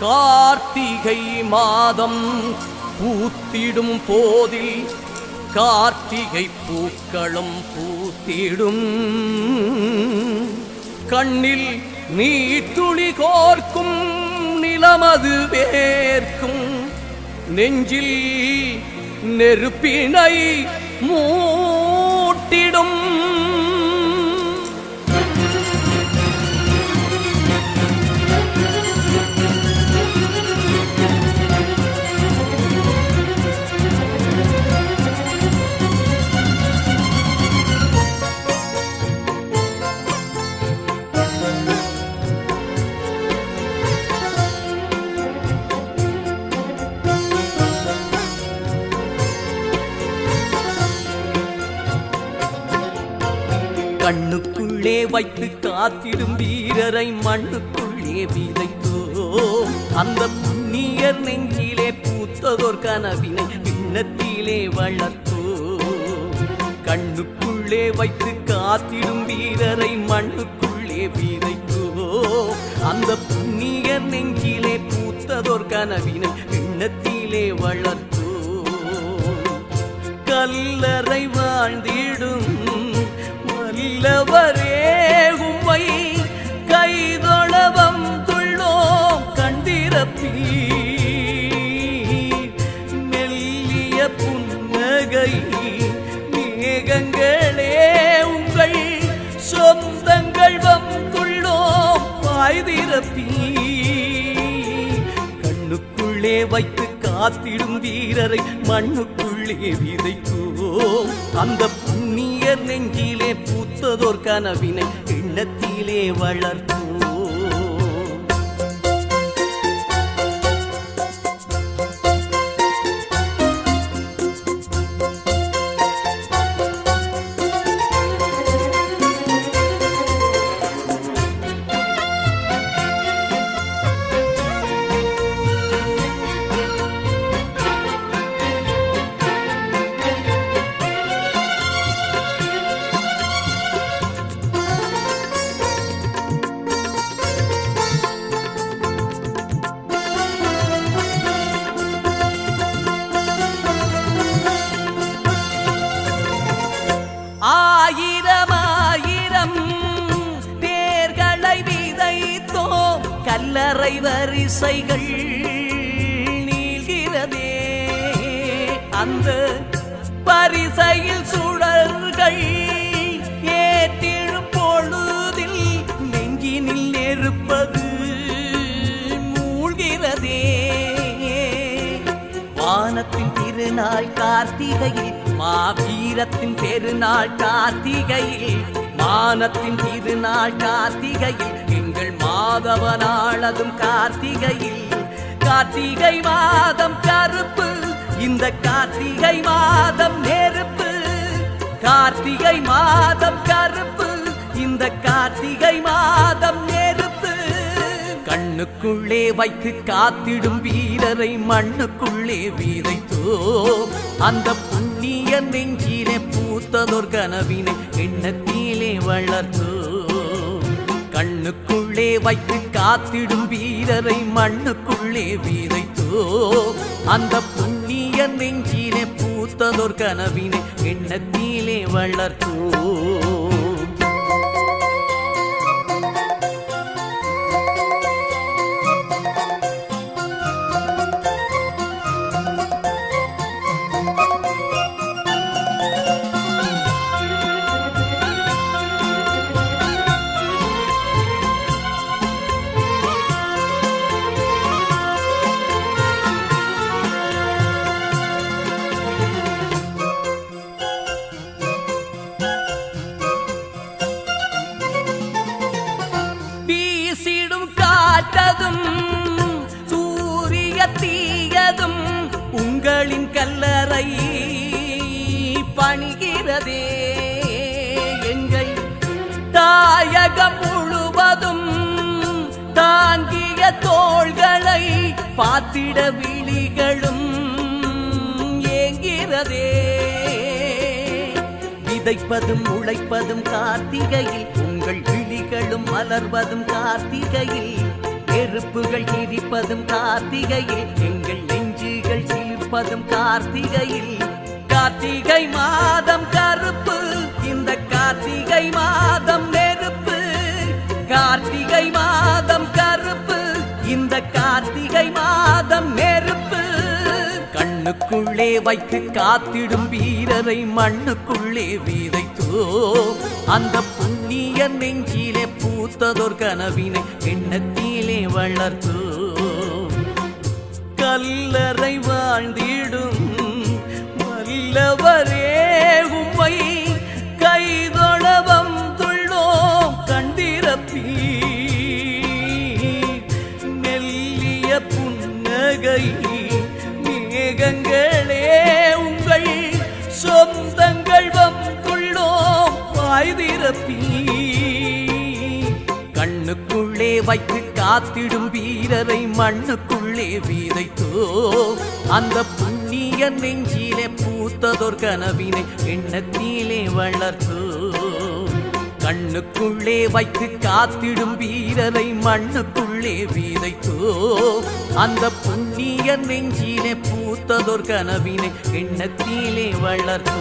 கார்த்திகை மாதம் பூத்திடும் போதில் கார்த்திகை பூக்களும் பூத்திடும். கண்ணில் நீர்த்துளி கோர்க்கும் நிலமது வேர்க்கும். நெஞ்சில் நெருப்பினை மூட்டிடும். கண்ணுக்குள்ளே வைத்து காத்திடும் வீரரை மண்ணுக்குள்ளே விதைத்தோ. அந்த புண்ணியர் நெஞ்சிலே பூத்ததோர் கனவினை பின்னத்திலே வளர்த்தோ. கண்ணுக்குள்ளே வைத்து காத்திடும் வீரரை மண்ணுக்குள்ளே விதைத்தோ. அந்த புண்ணியர் நெஞ்சிலே பூத்ததோர் கனவினை பின்னத்திலே வளர்த்தோ. கல்லறை வாழ்ந்திடும் வல்லவரே உம்மை கைதொழவம் துள்ளோம் கண்டிரப்பீர். மெல்லிய புன்னகை மேகங்களே உங்கள் சொந்தங்கள் வந்துள்ளோம் வாய்திரப்பீர். கண்ணுக்குள்ளே வைத்து காத்திடும் வீரரை மண்ணுக்குள்ளே விதைத்தோம். அந்த புண்ணியர் நெஞ்சிலே பூத்ததோர் கனவினை எண்ணத்திலே வளர்த்தோம். கல்லறை வரிசைகள் நீள்கிறதே. அந்த பரிசையில் சுடர்கள் ஏற்றிடும் பொழுதில் நெஞ்சினில் நெருப்பது மூழ்கிறதே. வானத்தின் திருநாள் கார்த்திகையில் மாவீரத்தின் பெருநாள் கார்த்திகையில். வானத்தின் திருநாள் கார்த்திகையில் எங்கள் மாதவனாளதும் கார்த்திகையில். கார்த்திகை மாதம் கருப்பு இந்த கார்த்திகை மாதம் நெருப்பு. கார்த்திகை மாதம் கருப்பு இந்த கார்த்திகை மாதம் நெருப்பு. கண்ணுக்குள்ளே வைத்து காத்திடும் வீரரை மண்ணுக்குள்ளே விதைத்தோ. அந்த புண்ணிய நெஞ்சிலே பூத்ததோர் கனவினை எண்ணத்திலே வளர்த்தோ. கண்ணுக்குள்ளே வைத்து காத்திடும் வீரரை மண்ணுக்குள்ளே விதைத்தோ. அந்த புண்ணிய நெஞ்சிலே பூத்ததோர் கனவினை எண்ணத்திலே வளர்த்தோ. சூரிய தீயதும் உங்களின் கல்லறை பணிகிறதே. எங்கள் தாயகம் முழுவதும் தாங்கிய தோள்களை பார்த்திட விழிகளும் ஏங்கிறதே. விதைப்பதும் உழைப்பதும் கார்த்திகையில் உங்கள் விழிகளும் மலர்வதும் கார்த்திகையில், நெருப்புகள் எரிப்பதும் கார்த்திகையில், எங்கள் நெஞ்சுகள் சிலிர்ப்பதும் கார்த்திகையில். கார்த்திகை மாதம் கருப்பு, இந்த கார்த்திகை மாதம் நெருப்பு. கார்த்திகை மாதம் கருப்பு, இந்த கார்த்திகை மாதம் நெருப்பு. கண்ணுக்குள்ளே வைத்து காத்திடும் வீரரை மண்ணுக்குள்ளே விதைத்தோ, அந்த புண்ணிய நெஞ்சிலே பூத்ததோர் கனவினை எண்ணத்திலே வளர்த்தோ. கல்லறை வாழ்ந்திடும் வல்லவரே உம்மை கைதொழ வந்துள்ளோம் கண்டிரப்பி. மெல்லிய புன்னகை மேகங்களே உங்கள் சொந்தங்கள் வந்துள்ளோம் வாய்திரப்பி. கண்ணுக்குள்ளே வைத்து காத்திடும் வீரரை மண்ணுக்குள்ளே விதைத்தோ, அந்த புண்ணிய நெஞ்சிலே பூத்ததோர் கனவினை எண்ணத்திலே வளர்த்தோ. கண்ணுக்குள்ளே வைத்து காத்திடும் வீரரை மண்ணுக்குள்ளே விதைத்தோ, அந்த புண்ணிய நெஞ்சிலே பூத்ததோர் கனவினை எண்ணத்திலே வளர்த்தோ.